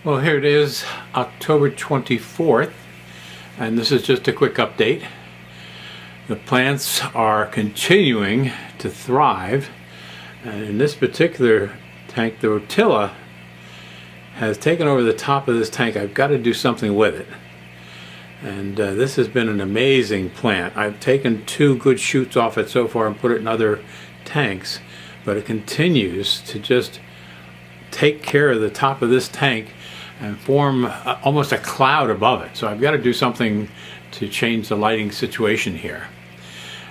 Well, here it is, October 24th, and this is just a quick update. The plants are continuing to thrive, and in this particular tank, the rotilla has taken over the top of this tank. I've got to do something with it. And this has been an amazing plant. I've taken 2 good shoots off it so far and put it in other tanks, but it continues to just take care of the top of this tank and form almost a cloud above it. So I've got to do something to change the lighting situation here.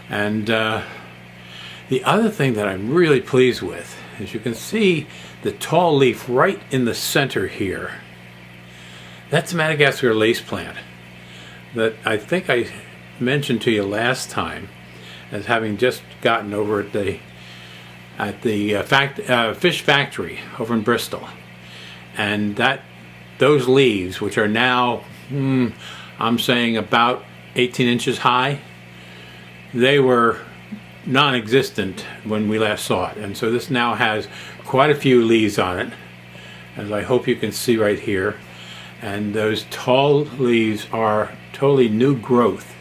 And the other thing that I'm really pleased with is you can see the tall leaf right in the center here. That's a Madagascar lace plant that I think I mentioned to you last time as having just gotten over at the fish factory over in Bristol. And those leaves, which are now, I'm saying about 18 inches high, they were non-existent when we last saw it. And so this now has quite a few leaves on it, as I hope you can see right here. And those tall leaves are totally new growth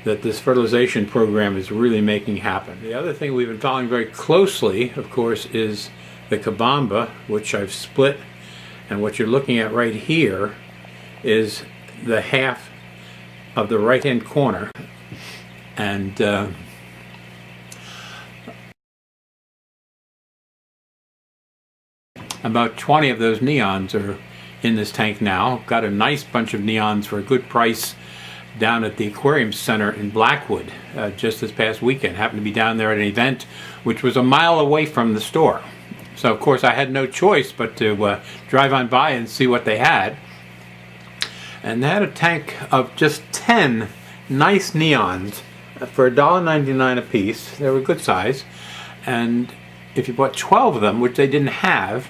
that this fertilization program is really making happen. The other thing we've been following very closely, of course, is the kabamba, which I've split. And what you're looking at right here is the half of the right-hand corner. And about 20 of those neons are in this tank now. Got a nice bunch of neons for a good price down at the aquarium center in Blackwood just this past weekend. Happened to be down there at an event which was a mile away from the store. So of course I had no choice but to drive on by and see what they had. And they had a tank of just 10 nice neons for $1.99 a piece. They were good size. And if you bought 12 of them, which they didn't have,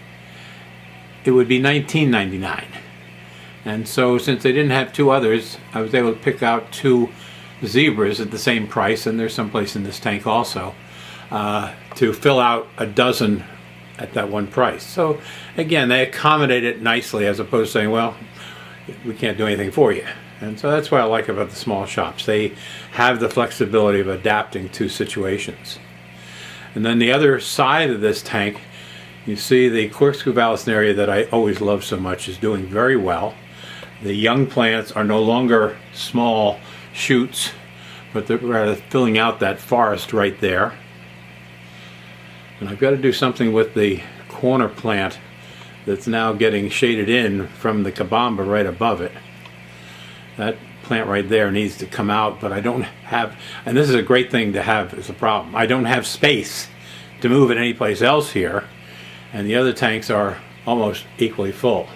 it would be $19.99. And so since they didn't have 2 others, I was able to pick out 2 zebras at the same price, and there's someplace in this tank also, to fill out a dozen at that one price. So again, they accommodate it nicely as opposed to saying, well, we can't do anything for you. And so that's what I like about the small shops. They have the flexibility of adapting to situations. And then the other side of this tank, you see the corkscrew vallisneria that I always love so much is doing very well. The young plants are no longer small shoots, but they're rather filling out that forest right there. And I've got to do something with the corner plant that's now getting shaded in from the kabamba right above it. That plant right there needs to come out, but I don't have, and this is a great thing to have as a problem, I don't have space to move it anyplace else here, and the other tanks are almost equally full.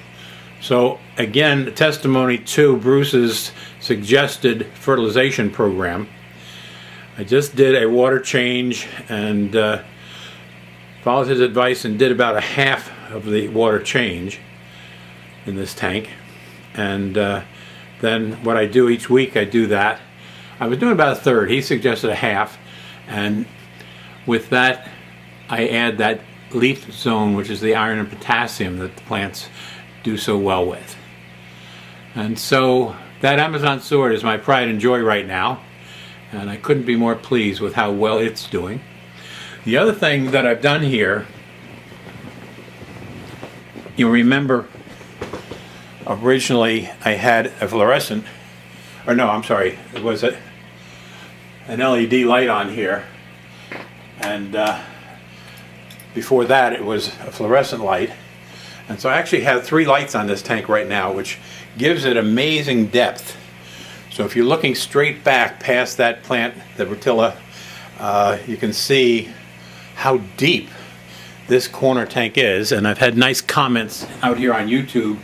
So again, testimony to Bruce's suggested fertilization program. I just did a water change and followed his advice and did about a half of the water change in this tank. And then what I do each week, I do that. I was doing about a third. He suggested a half. And with that, I add that leaf zone, which is the iron and potassium that the plants do so well with. And so that Amazon sword is my pride and joy right now. And I couldn't be more pleased with how well it's doing. The other thing that I've done here, you'll remember originally I had a fluorescent, or no, I'm sorry, it was an LED light on here, and before that it was a fluorescent light. And so I actually have 3 lights on this tank right now, which gives it amazing depth. So if you're looking straight back past that plant, the rotilla, you can see how deep this corner tank is. And I've had nice comments out here on YouTube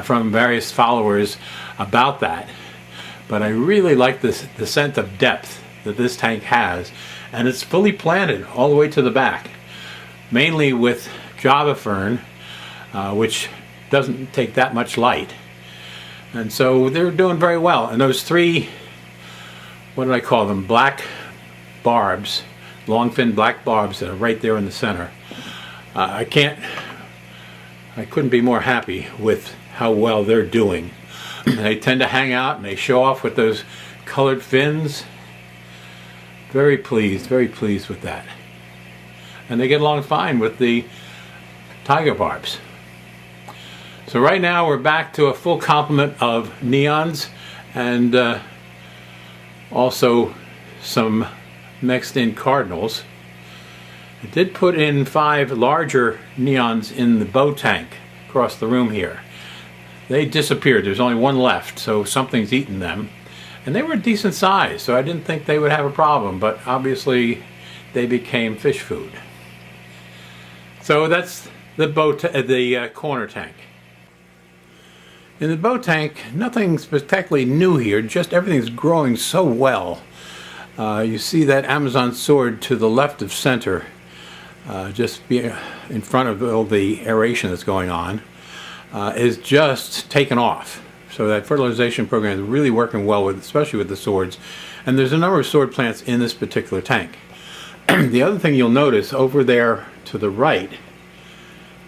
from various followers about that. But I really like the sense of depth that this tank has. And it's fully planted all the way to the back, mainly with Java fern, which doesn't take that much light. And so they're doing very well. And those 3, what did I call them, black barbs, long fin black barbs that are right there in the center. I can't I couldn't be more happy with how well they're doing. They tend to hang out and they show off with those colored fins. Very pleased with that. And they get along fine with the tiger barbs. So right now we're back to a full complement of neons and also some mixed in cardinals. I did put in 5 larger neons in the bow tank across the room here. They disappeared. There's only one left, so something's eaten them. And they were a decent size, so I didn't think they would have a problem, but obviously they became fish food. So that's the corner tank. In the bow tank, nothing spectacularly new here, just everything's growing so well. You see that Amazon sword to the left of center, just in front of all the aeration that's going on, is just taken off. So that fertilization program is really working well, especially with the swords. And there's a number of sword plants in this particular tank. The other thing you'll notice over there to the right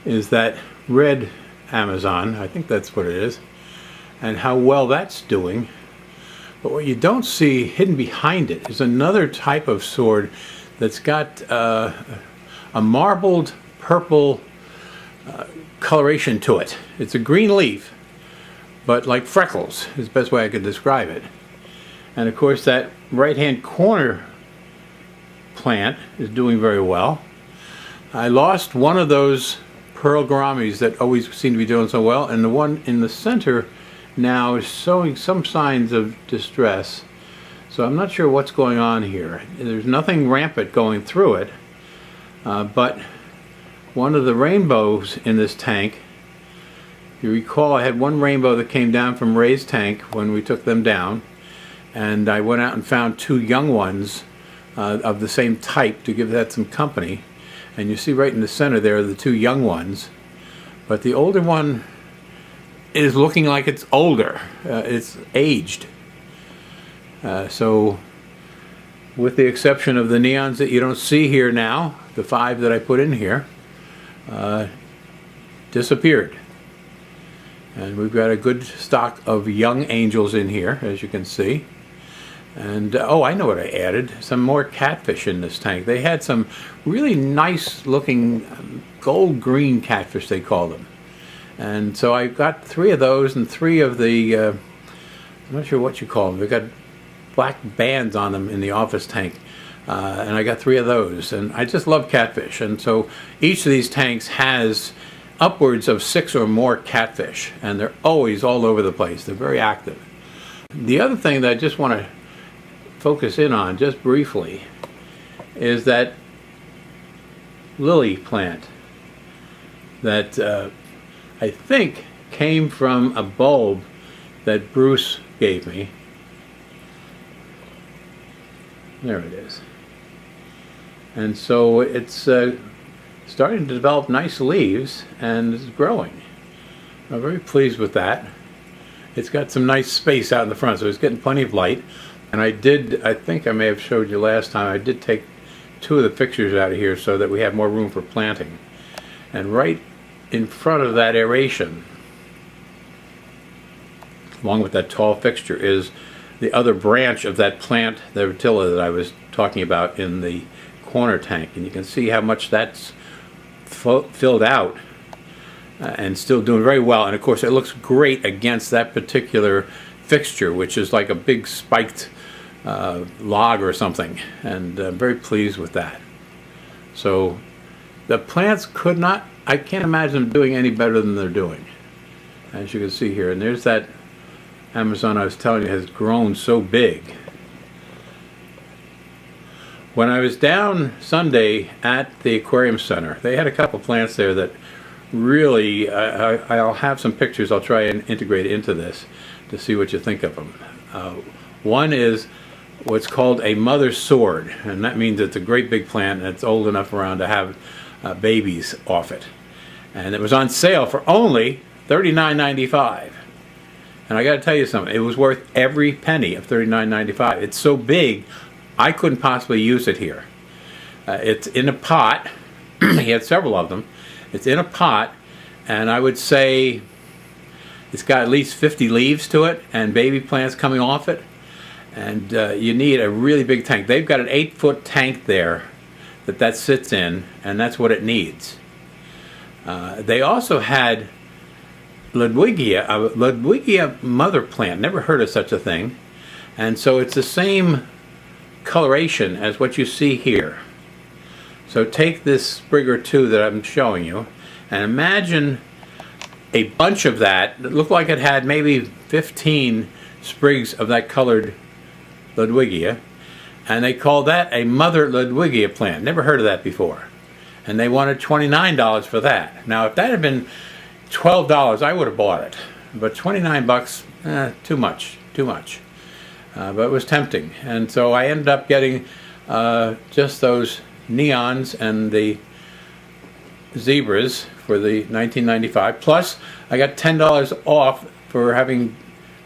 is that red Amazon, I think that's what it is, and how well that's doing. But what you don't see hidden behind it is another type of sword that's got a marbled purple coloration to it. It's a green leaf, but like freckles is the best way I could describe it. And of course that right hand corner plant is doing very well. I lost one of those pearl gouramis that always seem to be doing so well, and the one in the center now is showing some signs of distress. So I'm not sure what's going on here. There's nothing rampant going through it, but one of the rainbows in this tank, you recall I had one rainbow that came down from Ray's tank when we took them down, and I went out and found 2 young ones of the same type to give that some company. And you see right in the center there are the 2 young ones, but the older one is looking like it's older. It's aged. So with the exception of the neons that you don't see here now, the 5 that I put in here disappeared. And we've got a good stock of young angels in here, as you can see. And oh, I know what I added, some more catfish in this tank. They had some really nice looking gold green catfish, they call them. And so I got 3 of those and 3 of the I'm not sure what you call them. They've got black bands on them in the office tank, and I got 3 of those. And I just love catfish, and so each of these tanks has upwards of 6 or more catfish, and they're always all over the place. They're very active. The other thing that I just want to focus in on just briefly is that lily plant that I think came from a bulb that Bruce gave me. There it is. And so it's starting to develop nice leaves and it's growing. I'm very pleased with that. It's got some nice space out in the front, so it's getting plenty of light. And I think I may have showed you last time, I did take 2 of the fixtures out of here so that we have more room for planting. And right in front of that aeration, along with that tall fixture, is the other branch of that plant, the Rotilla that I was talking about in the corner tank. And you can see how much that's filled out and still doing very well. And of course it looks great against that particular fixture, which is like a big spiked log or something, and I'm very pleased with that. So the plants I can't imagine them doing any better than they're doing, as you can see here. And there's that Amazon I was telling you has grown so big. When I was down Sunday at the aquarium center, they had a couple plants there that really, I'll have some pictures I'll try and integrate into this to see what you think of them. One is what's called a mother sword, and that means it's a great big plant and it's old enough around to have babies off it. And it was on sale for only $39.95. And I got to tell you something, it was worth every penny of $39.95. It's so big, I couldn't possibly use it here. It's in a pot. He had several of them. It's in a pot, and I would say it's got at least 50 leaves to it and baby plants coming off it. And you need a really big tank. They've got an 8-foot tank there that sits in, and that's what it needs. They also had Ludwigia mother plant. Never heard of such a thing. And so it's the same coloration as what you see here. So take this sprig or two that I'm showing you and imagine a bunch of that looked like it had maybe 15 sprigs of that colored Ludwigia, and they called that a mother Ludwigia plant. Never heard of that before. And they wanted $29 for that. Now if that had been $12, I would have bought it. But 29 bucks, too much. But it was tempting. And so I ended up getting just those neons and the zebras for the $19.95. Plus I got $10 off for having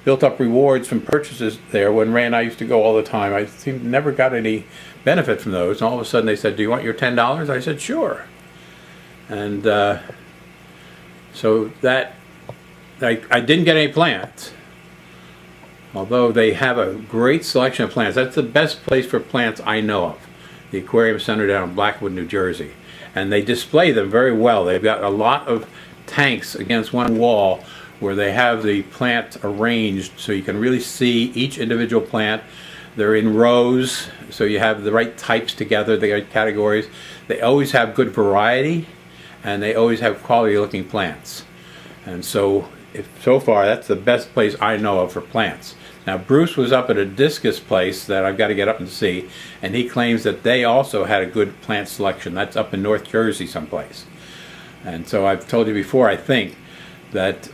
built up rewards from purchases there when Ray and I used to go all the time. I never got any benefit from those. And all of a sudden they said, do you want your $10? I said, sure. And so that, I didn't get any plants. Although they have a great selection of plants. That's the best place for plants I know of. The Aquarium Center down in Blackwood, New Jersey. And they display them very well. They've got a lot of tanks against one wall where they have the plant arranged so you can really see each individual plant. They're in rows, so you have the right types together, the right categories. They always have good variety, and they always have quality looking plants. And so far that's the best place I know of for plants. Now Bruce was up at a discus place that I've got to get up and see, and he claims that they also had a good plant selection. That's up in North Jersey someplace. And so I've told you before, I think, that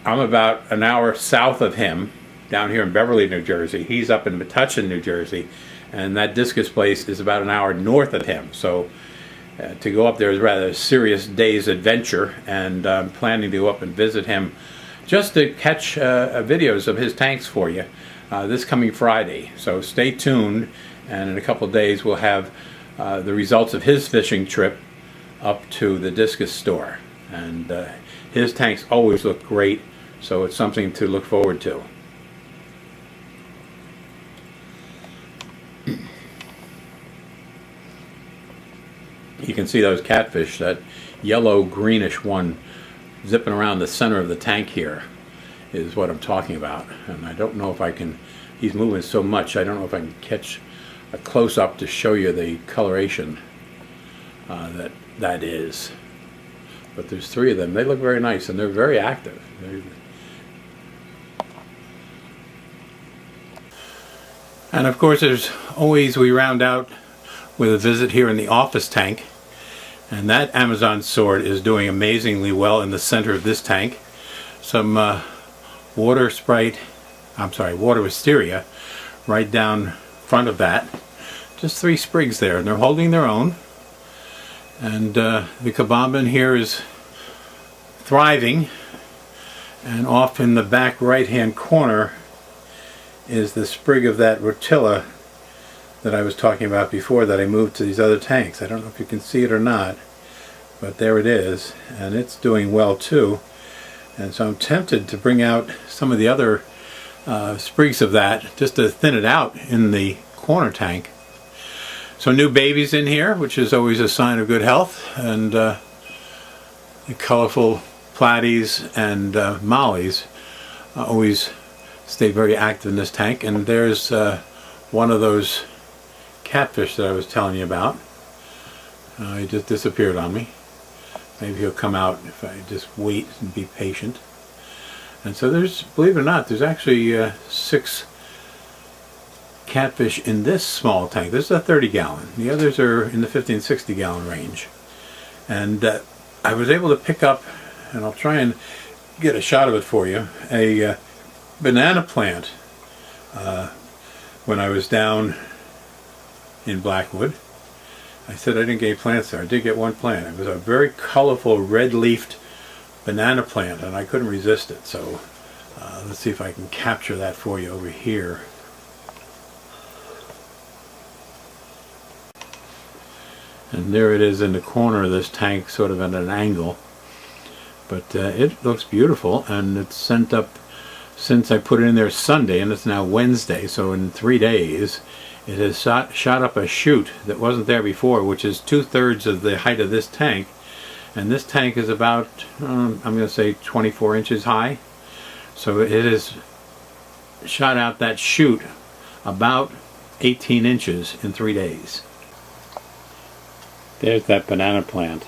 I'm about an hour south of him, down here in Beverly, New Jersey. He's up in Metuchen, New Jersey, and that discus place is about an hour north of him. So to go up there is rather a serious day's adventure, and I'm planning to go up and visit him just to catch videos of his tanks for you this coming Friday. So stay tuned, and in a couple of days we'll have the results of his fishing trip up to the discus store. And his tanks always look great, so it's something to look forward to. You can see those catfish, that yellow greenish one zipping around the center of the tank here is what I'm talking about. And I don't know if I can, he's moving so much, I don't know if I can catch a close-up to show you the coloration that is. But there's 3 of them. They look very nice, and they're very active. And of course, there's always, we round out with a visit here in the office tank. And that Amazon sword is doing amazingly well in the center of this tank. Some water wisteria right down front of that. Just 3 sprigs there, and they're holding their own. And the kabambin here is thriving, and off in the back right hand corner is the sprig of that rotilla that I was talking about before that I moved to these other tanks. I don't know if you can see it or not, but there it is, and it's doing well too. And so I'm tempted to bring out some of the other sprigs of that just to thin it out in the corner tank. So new babies in here, which is always a sign of good health, and the colorful platies and mollies always stay very active in this tank. And there's one of those catfish that I was telling you about. He just disappeared on me. Maybe he'll come out if I just wait and be patient. And so there's, believe it or not, there's actually 6 catfish in this small tank. This is a 30-gallon. The others are in the 50 and 60-gallon range. And I was able to pick up, and I'll try and get a shot of it for you, a banana plant when I was down in Blackwood. I said I didn't get any plants there. I did get one plant. It was a very colorful red-leafed banana plant, and I couldn't resist it. So let's see if I can capture that for you over here. And there it is in the corner of this tank, sort of at an angle. But it looks beautiful, and it's sent up since I put it in there Sunday, and it's now Wednesday, so in 3 days it has shot up a chute that wasn't there before, which is 2/3 of the height of this tank. And this tank is about, I'm going to say 24 inches high. So it has shot out that chute about 18 inches in 3 days. There's that banana plant,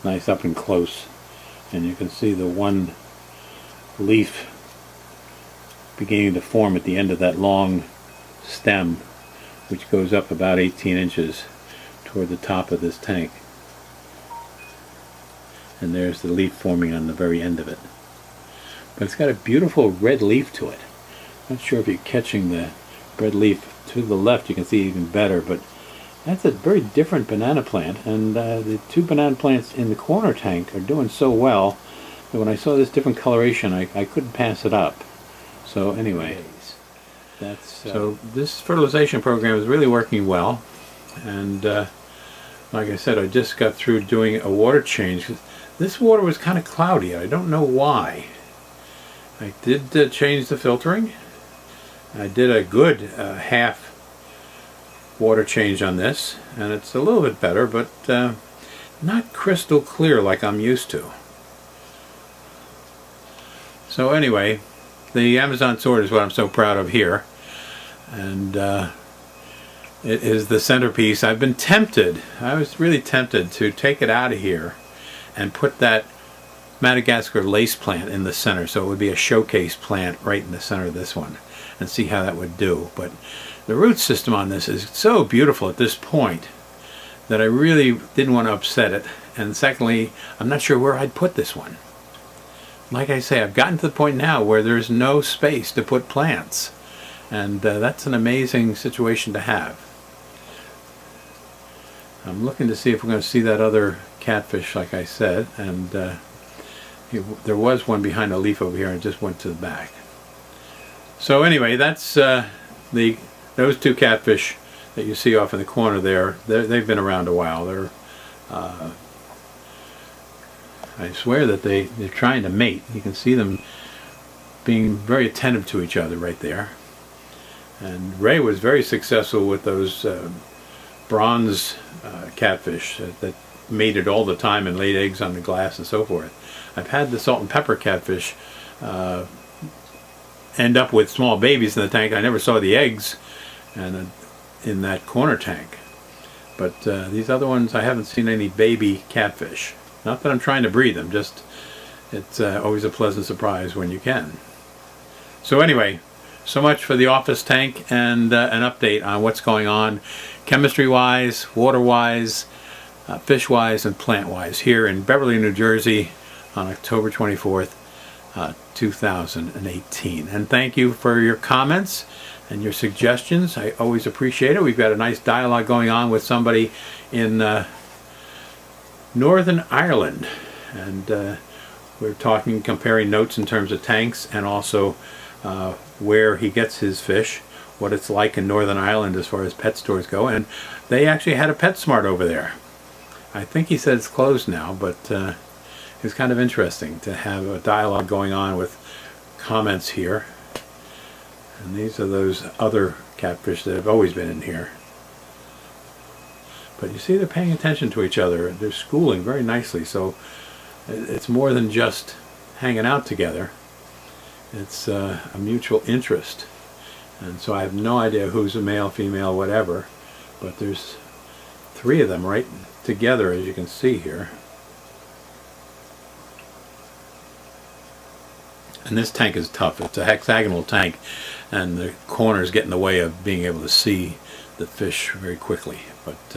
nice up and close. And you can see the one leaf beginning to form at the end of that long stem, which goes up about 18 inches toward the top of this tank. And there's the leaf forming on the very end of it. But it's got a beautiful red leaf to it. Not sure if you're catching the red leaf to the left. You can see it even better, but that's a very different banana plant. And the two banana plants in the corner tank are doing so well that when I saw this different coloration, I couldn't pass it up. So anyway, so this fertilization program is really working well. And like I said, I just got through doing a water change. This water was kind of cloudy. I don't know why. I did change the filtering. I did a good half water change on this, and it's a little bit better, but not crystal clear like I'm used to. So anyway, the Amazon sword is what I'm so proud of here, and it is the centerpiece. I've been tempted, I was really tempted to take it out of here and put that Madagascar lace plant in the center, so it would be a showcase plant right in the center of this one, and see how that would do. But the root system on this is so beautiful at this point that I really didn't want to upset it. And secondly, I'm not sure where I'd put this one. Like I say, I've gotten to the point now where there's no space to put plants, and that's an amazing situation to have. I'm looking to see if we're going to see that other catfish, like I said, and there was one behind a leaf over here and it just went to the back. So anyway, that's those two catfish that you see off in the corner there. They've been around a while. They're I swear that they're trying to mate. You can see them being very attentive to each other right there. And Ray was very successful with those bronze catfish that mated all the time and laid eggs on the glass and so forth. I've had the salt and pepper catfish end up with small babies in the tank. I never saw the eggs and in that corner tank. But these other ones, I haven't seen any baby catfish. Not that I'm trying to breed them, just it's always a pleasant surprise when you can. So anyway, so much for the office tank and an update on what's going on chemistry-wise, water-wise, fish-wise, and plant-wise here in Beverly, New Jersey on October 24th, 2018. And thank you for your comments and your suggestions. I always appreciate it. We've got a nice dialogue going on with somebody in Northern Ireland, and we're talking, comparing notes in terms of tanks, and also where he gets his fish, what it's like in Northern Ireland as far as pet stores go. And they actually had a PetSmart over there. I think he said it's closed now, but it's kind of interesting to have a dialogue going on with comments here. And these are those other catfish that have always been in here. But you see, they're paying attention to each other. They're schooling very nicely, so it's more than just hanging out together. It's a mutual interest. And so I have no idea who's a male, female, whatever, but there's 3 of them right together, as you can see here. And this tank is tough. It's a hexagonal tank, and the corners get in the way of being able to see the fish very quickly. But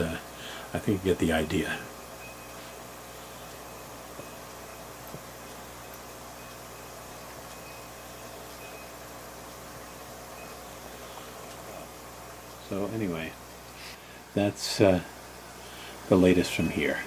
I think you get the idea. So anyway, that's the latest from here.